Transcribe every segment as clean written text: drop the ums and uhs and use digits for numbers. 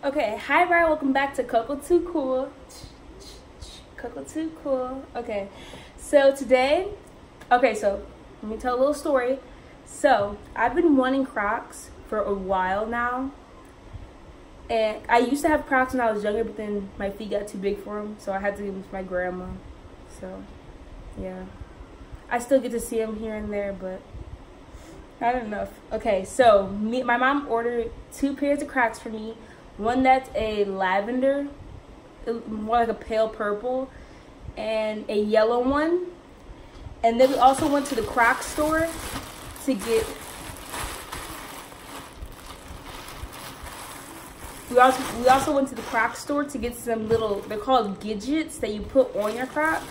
Okay, hi everybody, welcome back to Coco Too Cool. Coco Too Cool. Okay, so today, let me tell a little story. So, I've been wanting Crocs for a while now. And I used to have Crocs when I was younger, but then my feet got too big for them, so I had to give them to my grandma. So, yeah. I still get to see them here and there, but not enough. Okay, so my mom ordered 2 pairs of Crocs for me. One that's a lavender, more like a pale purple, and a yellow one. And then we also went to the Crocs store to get. We also went to the Crocs store to get some little, they're called Gidgets that you put on your Crocs.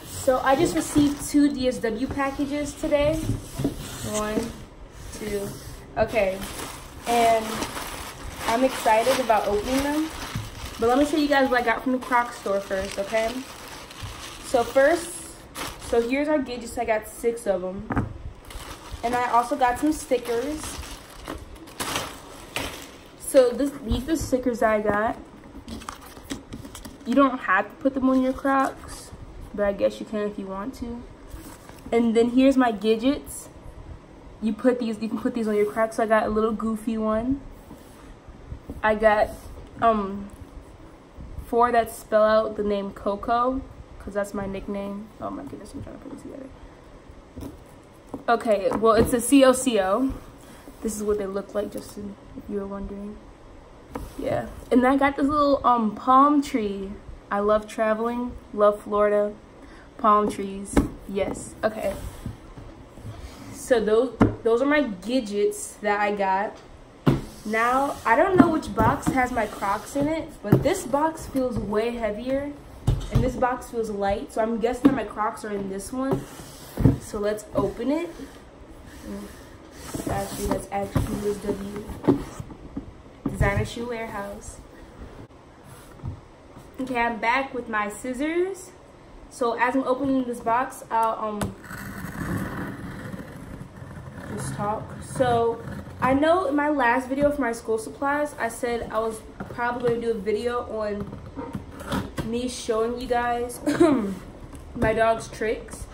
So I just received 2 DSW packages today. 1, 2, okay, and I'm excited about opening them, but let me show you guys what I got from the Crocs store first, okay? So here's our Gidgets. I got 6 of them, and I also got some stickers. So these are stickers that I got. You don't have to put them on your Crocs, but I guess you can if you want to. And then here's my Gidgets. You can put these on your Crocs. So I got a little goofy one. I got 4 that spell out the name Coco, because that's my nickname. Oh my goodness, I'm trying to put it together. Okay, well, it's a COCO. This is what they look like, just if you were wondering. Yeah, and then I got this little palm tree. I love traveling, love Florida, palm trees. Yes, okay. So those are my Gidgets that I got. Now, I don't know which box has my Crocs in it, but this box feels way heavier, and this box feels light, so I'm guessing that my Crocs are in this one. So let's open it. That's actually DSW. Designer Shoe Warehouse. Okay, I'm back with my scissors. So as I'm opening this box, I'll just talk. So I know in my last video for my school supplies, I said I was probably going to do a video on me showing you guys my dog's tricks.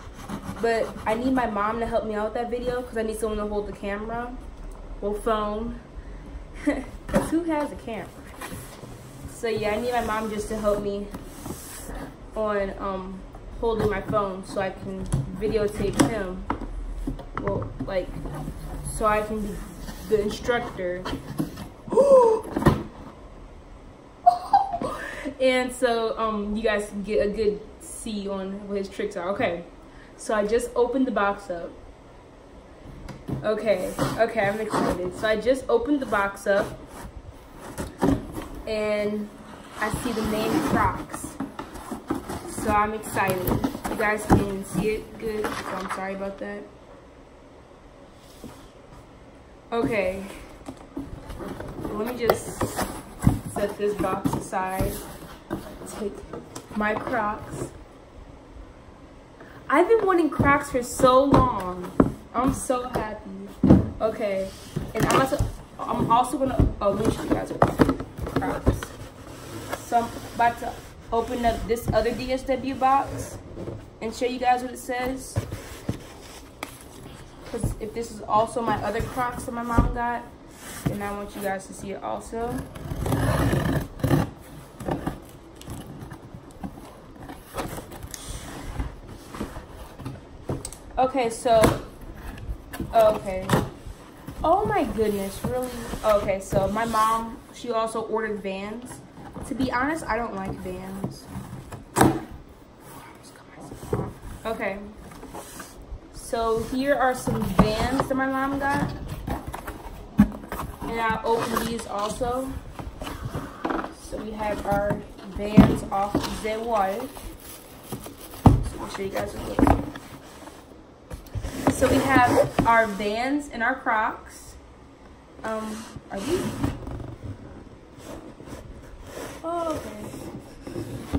But I need my mom to help me out with that video because I need someone to hold the camera or phone. Because who has a camera? So yeah, I need my mom just to help me on holding my phone so I can videotape him. Well, like, so I can be the instructor. And so you guys can get a good see on what his tricks are. Okay, so I just opened the box up. Okay, I'm excited. So I just opened the box up and I see the name Crocs. So I'm excited. You guys can see it good, so I'm sorry about that. Okay, let me just set this box aside. Take my Crocs. I've been wanting Crocs for so long. I'm so happy. Okay, and I'm also gonna, let me show you guys Crocs. So I'm about to open up this other DSW box and show you guys what it says. Because if this is also my other Crocs that my mom got, then I want you guys to see it also. Okay, so, okay. Oh my goodness, really? Okay, so my mom, she also ordered Vans. To be honest, I don't like Vans. Okay. So here are some Vans that my mom got. And I'll open these also. So we have our Vans off the wall. So I'll show you guys what it looks like. So we have our Vans and our Crocs. Are these? Oh, okay.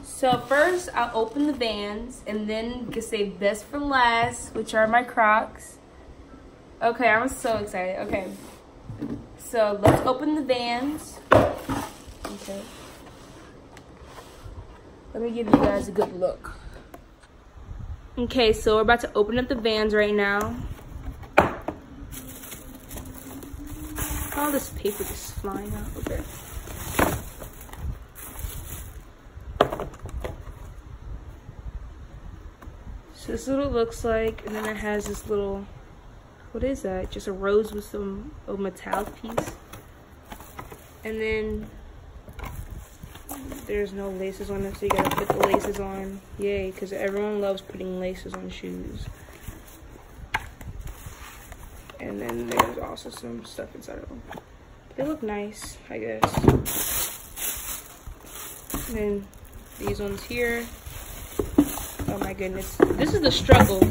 So first I'll open the Vans and then you can say best for last, which are my Crocs. Okay, I'm so excited. Okay. So let's open the Vans. Okay. Let me give you guys a good look. Okay, so we're about to open up the Vans right now. All this paper just flying out. Okay. So this is what it looks like, and then it has this little, what is that? Just a rose with a metallic piece. And then there's no laces on it, so you gotta put the laces on. Yay, because everyone loves putting laces on shoes. And then there's also some stuff inside of them. They look nice, I guess. And then these ones here. Oh my goodness. This is the struggles.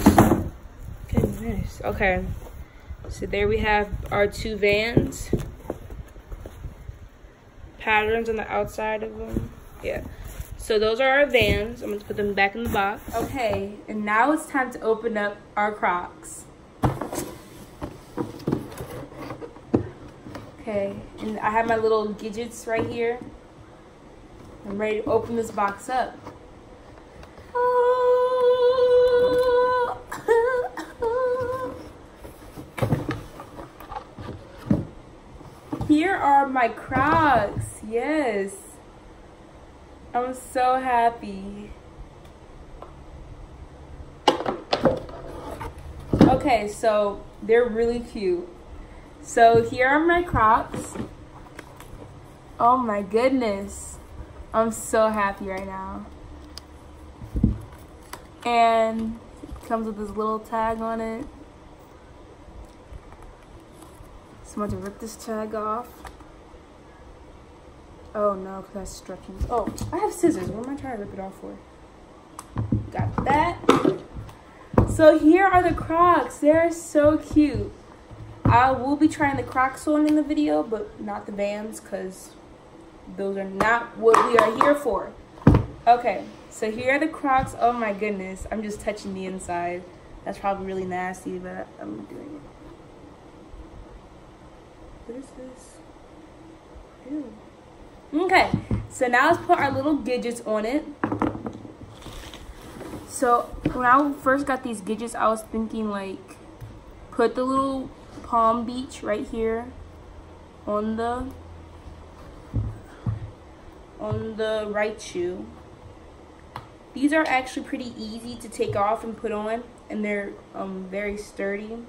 Goodness. Okay. So there we have our two Vans. Patterns on the outside of them. Yeah. So those are our Vans. I'm going to put them back in the box. Okay. And now it's time to open up our Crocs. Okay. And I have my little Gidgets right here. I'm ready to open this box up. Here are my Crocs. Yes. I'm so happy. Okay, so they're really cute. So here are my Crocs. Oh my goodness. I'm so happy right now. And it comes with this little tag on it. So I'm going to rip this tag off. Oh no, because that's stretching. Oh, I have scissors. What am I trying to rip it off for? Got that. So here are the Crocs. They're so cute. I will be trying the Crocs on in the video, but not the Vans, because those are not what we are here for. Okay, so here are the Crocs. Oh my goodness. I'm just touching the inside. That's probably really nasty, but I'm doing it. What is this? Ew. Okay, so now let's put our little Gidgets on it. So when I first got these Gidgets, I was thinking like, put the little Palm Beach right here on the right shoe. These are actually pretty easy to take off and put on, and they're very sturdy.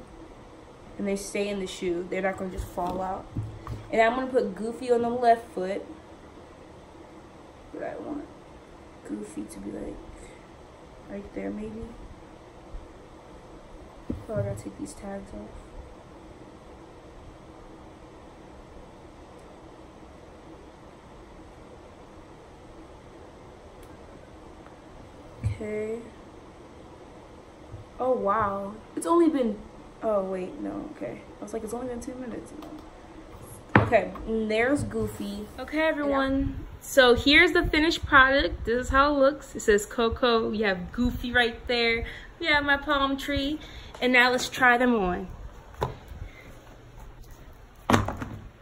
And they stay in the shoe. They're not going to just fall out. And I'm going to put Goofy on the left foot. But I want Goofy to be like right there maybe. Oh, I gotta take these tags off. Okay. Oh wow. It's only been, oh wait, no, okay. I was like, it's only been 2 minutes. Okay, and there's Goofy. Okay, everyone. Yeah. So here's the finished product. This is how it looks. It says Coco. You have Goofy right there. We have my palm tree. And now let's try them on.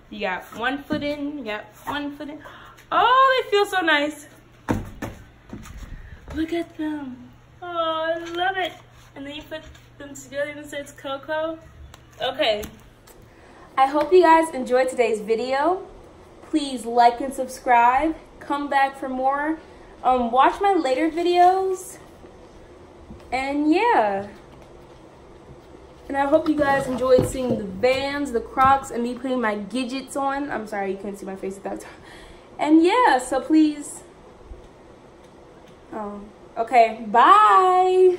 You got one foot in. You got one foot in. Oh, they feel so nice. Look at them. Oh, I love it. And then you put them together and it says Coco. Okay. I hope you guys enjoyed today's video. Please like and subscribe. Come back for more. Watch my later videos. And yeah. And I hope you guys enjoyed seeing the Vans, the Crocs, and me putting my Gidgets on. I'm sorry you couldn't see my face at that time. And yeah, so please. Okay, bye.